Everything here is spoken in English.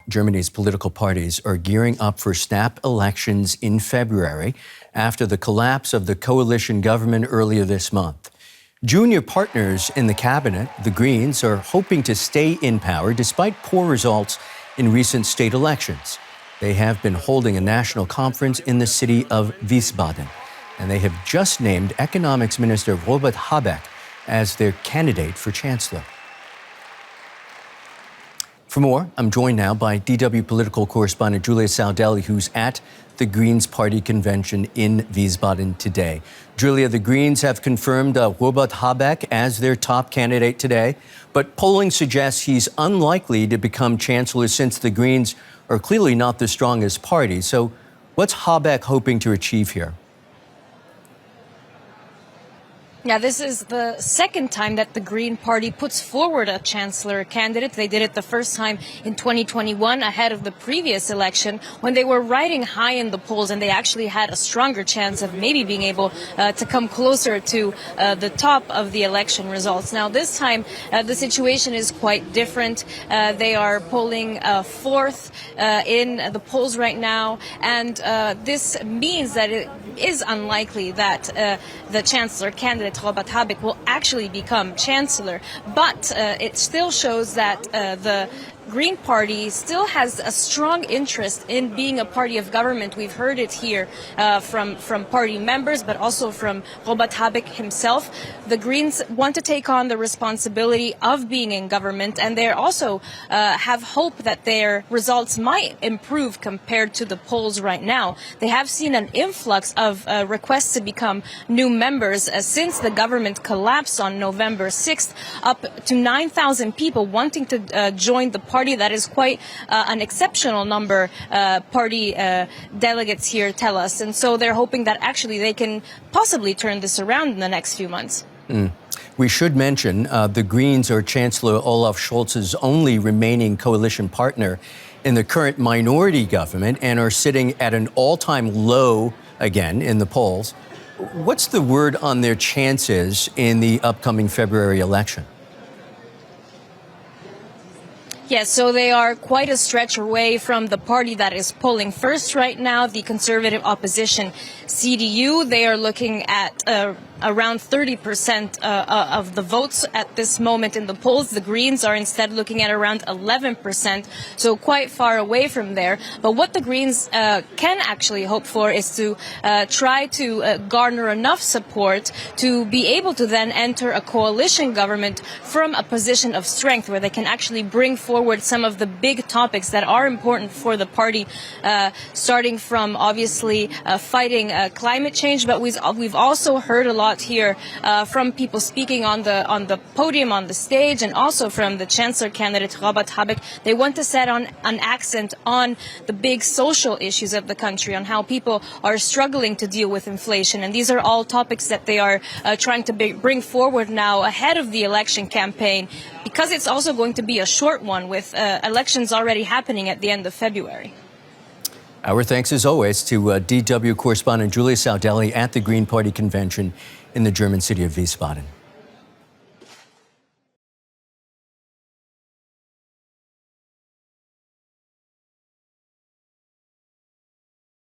Germany's political parties are gearing up for snap elections in February after the collapse of the coalition government earlier this month. Junior partners in the cabinet, the Greens, are hoping to stay in power despite poor results in recent state elections. They have been holding a national conference in the city of Wiesbaden, and they have just named Economics Minister Robert Habeck as their candidate for chancellor. For more, I'm joined now by DW political correspondent Giulia Saudelli, who's at the Greens party convention in Wiesbaden today. Giulia, the Greens have confirmed Robert Habeck as their top candidate today, but polling suggests he's unlikely to become chancellor since the Greens are clearly not the strongest party. So what's Habeck hoping to achieve here? Yeah, this is the second time that the Green Party puts forward a chancellor candidate. They did it the first time in 2021 ahead of the previous election when they were riding high in the polls and they actually had a stronger chance of maybe being able to come closer to the top of the election results. Now, this time, the situation is quite different. They are polling fourth in the polls right now, and this means that it is unlikely that the chancellor candidate Robert Habeck will actually become chancellor, but it still shows that the Green Party still has a strong interest in being a party of government. We've heard it here from party members, but also from Robert Habeck himself. The Greens want to take on the responsibility of being in government, and they also have hope that their results might improve compared to the polls right now. They have seen an influx of requests to become new members since the government collapsed on November 6th, up to 9,000 people wanting to join the party. That is quite an exceptional number, party delegates here tell us. And so they're hoping that actually they can possibly turn this around in the next few months. We should mention the Greens are Chancellor Olaf Scholz's only remaining coalition partner in the current minority government and are sitting at an all-time low again in the polls. What's the word on their chances in the upcoming February election? Yes, so they are quite a stretch away from the party that is polling first right now, the conservative opposition CDU. They are looking at around 30% of the votes at this moment in the polls. The Greens are instead looking at around 11%, so quite far away from there. But what the Greens can actually hope for is to try to garner enough support to be able to then enter a coalition government from a position of strength where they can actually bring forward some of the big topics that are important for the party, starting from obviously fighting climate change. But we've also heard a lot here from people speaking on the podium, on the stage, and also from the chancellor candidate Robert Habeck. They want to set on an accent on the big social issues of the country, on how people are struggling to deal with inflation. And these are all topics that they are trying to bring forward now ahead of the election campaign, because it's also going to be a short one with elections already happening at the end of February. Our thanks, as always, to DW correspondent Giulia Saudelli at the Green Party convention in the German city of Wiesbaden.